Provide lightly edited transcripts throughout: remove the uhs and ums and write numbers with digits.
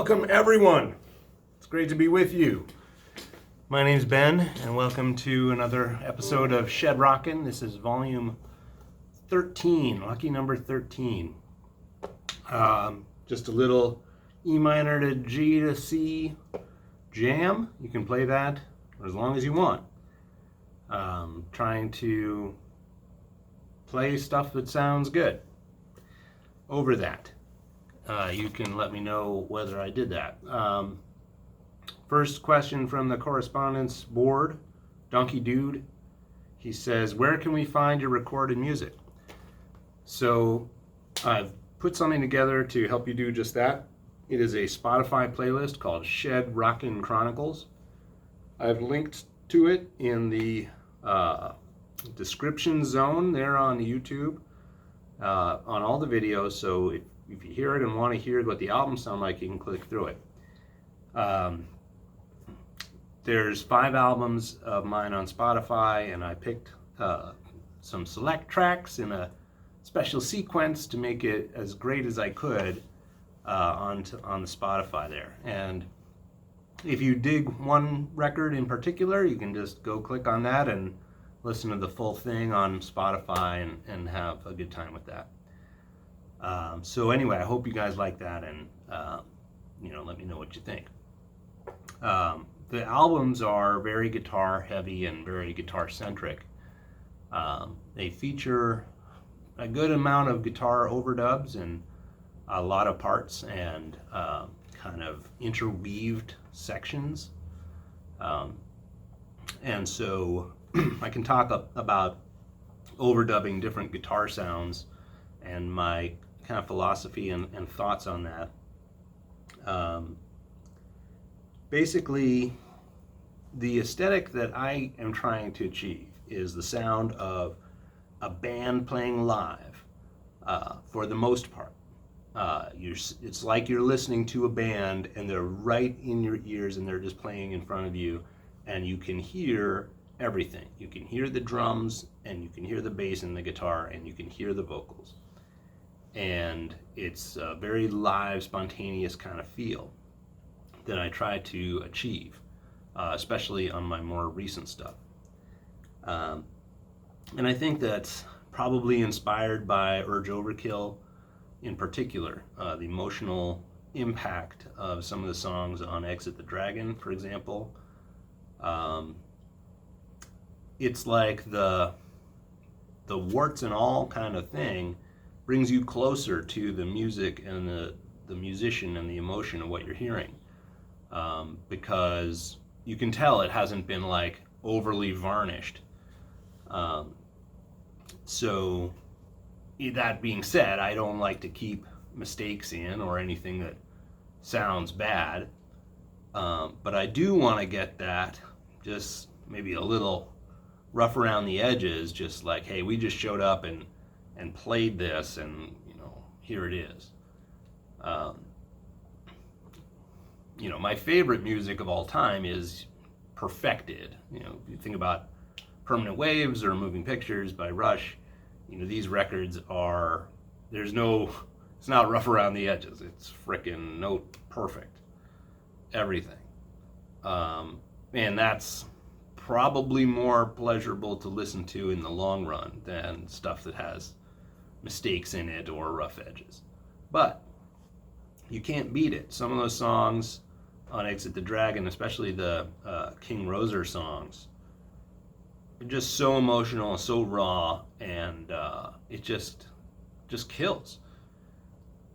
Welcome everyone. It's great to be with you. My name's Ben and welcome to another episode of Rockin. This is volume 13, lucky number 13. Just a little E minor to G to C jam. You can play that as long as you want. Trying to play stuff that sounds good over that. You can let me know whether I did that. First question from the correspondence board, Donkey Dude. He says, where can we find your recorded music? So I've put something together to help you do just that. It is a Spotify playlist called Rockin Chronicles. I've linked to it in the description zone there on the YouTube on all the videos. So if you hear it and want to hear what the albums sound like, you can click through it. There's 5 albums of mine on Spotify, and I picked some select tracks in a special sequence to make it as great as I could on the Spotify there. And if you dig one record in particular, you can just go click on that and listen to the full thing on Spotify and have a good time with that. So anyway, I hope you guys like that, and let me know what you think. The albums are very guitar heavy and very guitar centric. They feature a good amount of guitar overdubs and a lot of parts and kind of interweaved sections. And so I can talk about overdubbing different guitar sounds and my kind of philosophy and thoughts on that. Basically, the aesthetic that I am trying to achieve is the sound of a band playing live, for the most part. It's like you're listening to a band and they're right in your ears and they're just playing in front of you, and you can hear everything. You can hear the drums and you can hear the bass and the guitar and you can hear the vocals. And it's a very live, spontaneous kind of feel that I try to achieve, especially on my more recent stuff. And I think that's probably inspired by Urge Overkill in particular, the emotional impact of some of the songs on Exit the Dragon, for example. It's like the warts and all kind of thing brings you closer to the music and the musician and the emotion of what you're hearing, because you can tell it hasn't been like overly varnished. So that being said, I don't like to keep mistakes in or anything that sounds bad, but I do want to get that just maybe a little rough around the edges, just like, hey, we just showed up and played this, and here it is. My favorite music of all time is perfected. If you think about Permanent Waves or Moving Pictures by Rush, these records are, it's not rough around the edges. It's frickin' note perfect. Everything. And that's probably more pleasurable to listen to in the long run than stuff that has mistakes in it or rough edges. But you can't beat it. Some of those songs on Exit the Dragon, especially the King Roser songs, are just so emotional, so raw, and it just kills.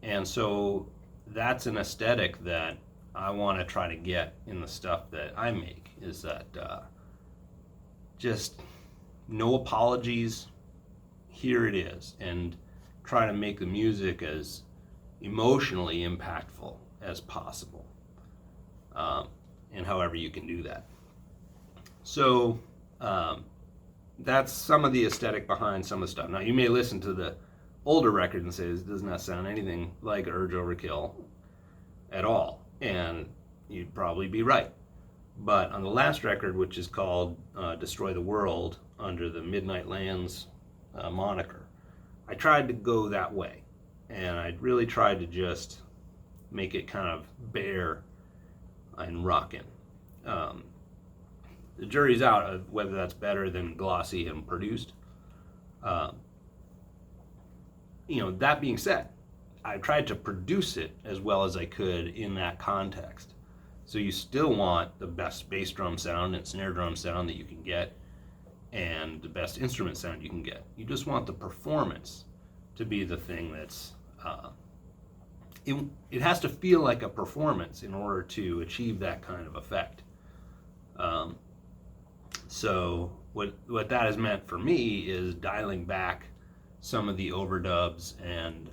And so that's an aesthetic that I want to try to get in the stuff that I make, is that just no apologies, here it is, and try to make the music as emotionally impactful as possible, and however you can do that. So that's some of the aesthetic behind some of the stuff. Now, you may listen to the older record and say, this does not sound anything like Urge Overkill at all, and you'd probably be right. But on the last record, which is called Destroy the World, under the Midnight Lands moniker, I tried to go that way, and I really tried to just make it kind of bare and rockin'. The jury's out of whether that's better than glossy and produced. That being said, I tried to produce it as well as I could in that context. So you still want the best bass drum sound and snare drum sound that you can get, and the best instrument sound you can get. You just want the performance to be the thing that's it has to feel like a performance in order to achieve that kind of effect. So what that has meant for me is dialing back some of the overdubs, and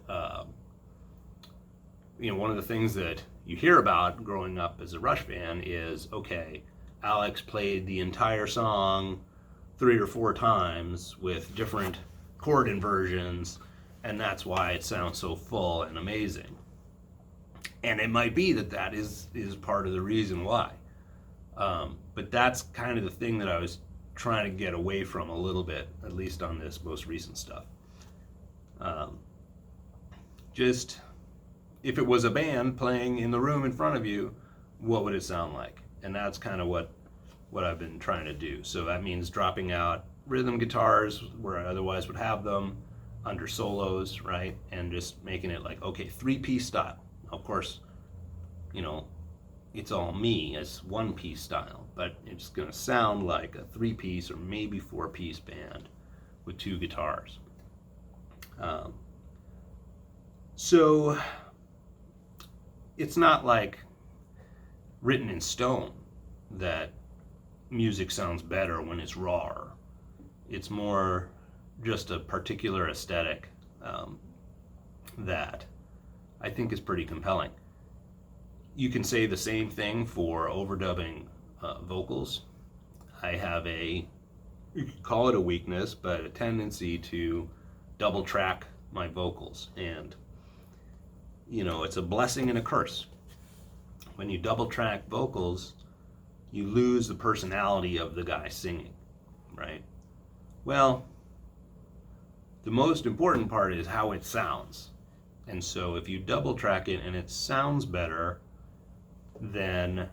one of the things that you hear about growing up as a Rush fan is, okay, Alex played the entire song 3 or 4 times with different chord inversions, and that's why it sounds so full and amazing. And it might be that is part of the reason why. But that's kind of the thing that I was trying to get away from a little bit, at least on this most recent stuff. Just, if it was a band playing in the room in front of you, what would it sound like? And that's kind of what I've been trying to do. So that means dropping out rhythm guitars where I otherwise would have them under solos, right? And just making it like, okay, 3-piece style. Of course, it's all me as 1-piece style, but it's going to sound like a 3-piece or maybe 4-piece band with 2 guitars. So it's not like written in stone that music sounds better when it's raw. It's more just a particular aesthetic that I think is pretty compelling. You can say the same thing for overdubbing vocals. I have you could call it a weakness, but a tendency to double track my vocals. And, it's a blessing and a curse. When you double track vocals, you lose the personality of the guy singing, right? Well, the most important part is how it sounds. And so if you double track it and it sounds better, then,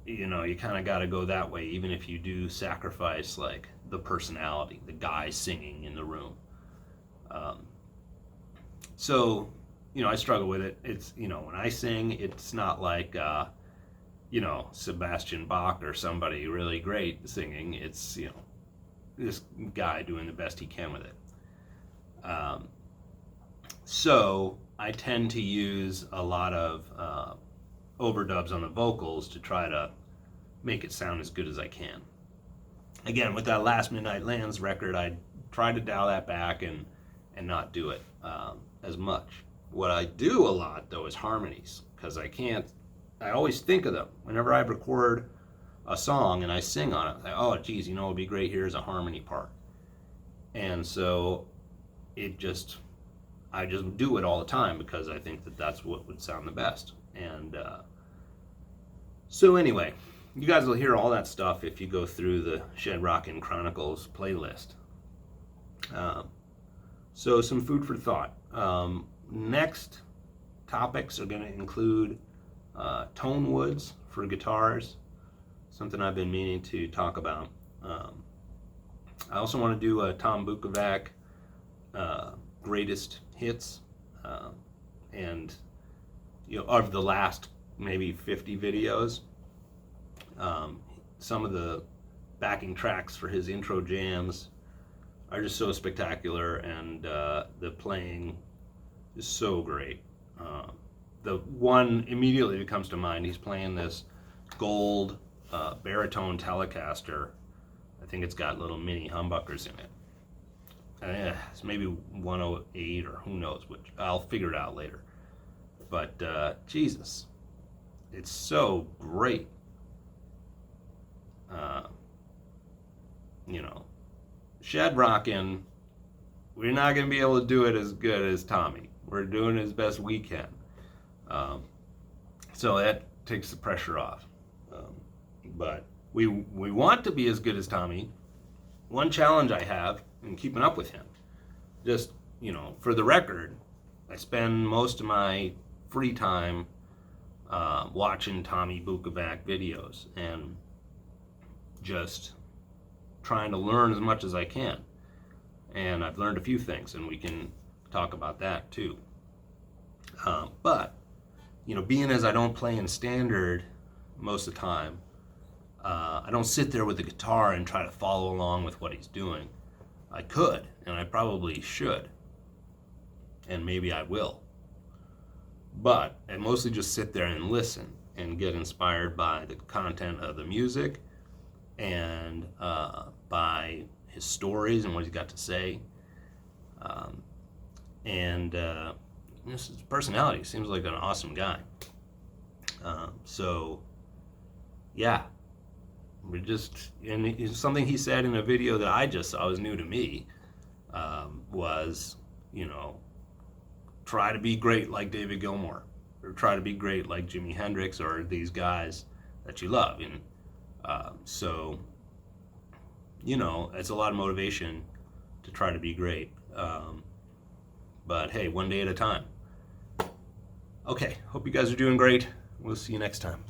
you kind of got to go that way, even if you do sacrifice like the personality, the guy singing in the room. So, I struggle with it. It's, when I sing, it's not like, Sebastian Bach or somebody really great singing. It's, this guy doing the best he can with it. So I tend to use a lot of overdubs on the vocals to try to make it sound as good as I can. Again, with that last Midnight Lands record, I tried to dial that back and not do it as much. What I do a lot, though, is harmonies, because I always think of them. Whenever I record a song and I sing on it, I'm like, oh, geez, it would be great, here's a harmony part. And so I just do it all the time because I think that's what would sound the best. And so anyway, you guys will hear all that stuff if you go through the Rockin Chronicles playlist. So some food for thought. Next topics are going to include tone woods for guitars, something I've been meaning to talk about. I also want to do a Tom Bukovac greatest hits, and of the last maybe 50 videos. Some of the backing tracks for his intro jams are just so spectacular, and the playing is so great. The one immediately that comes to mind, he's playing this gold baritone Telecaster. I think it's got little mini humbuckers in it. It's maybe 108 or who knows, which I'll figure it out later. But Jesus, it's so great. Rockin, we're not going to be able to do it as good as Tommy. We're doing as best we can. So that takes the pressure off. But we want to be as good as Tommy. One challenge I have in keeping up with him, just, for the record, I spend most of my free time watching Tommy Bukovac videos and just trying to learn as much as I can. And I've learned a few things, and we can talk about that too. But, you know, being as I don't play in standard most of the time, I don't sit there with the guitar and try to follow along with what he's doing. I could, and I probably should, and maybe I will. But I mostly just sit there and listen and get inspired by the content of the music and by his stories and what he's got to say. And his personality seems like an awesome guy. So, yeah. We're just, and something he said in a video that I just saw was new to me, was, you know, try to be great like David Gilmour, or try to be great like Jimi Hendrix, or these guys that you love. And so, you know, it's a lot of motivation to try to be great. But hey, one day at a time. Okay, hope you guys are doing great. We'll see you next time.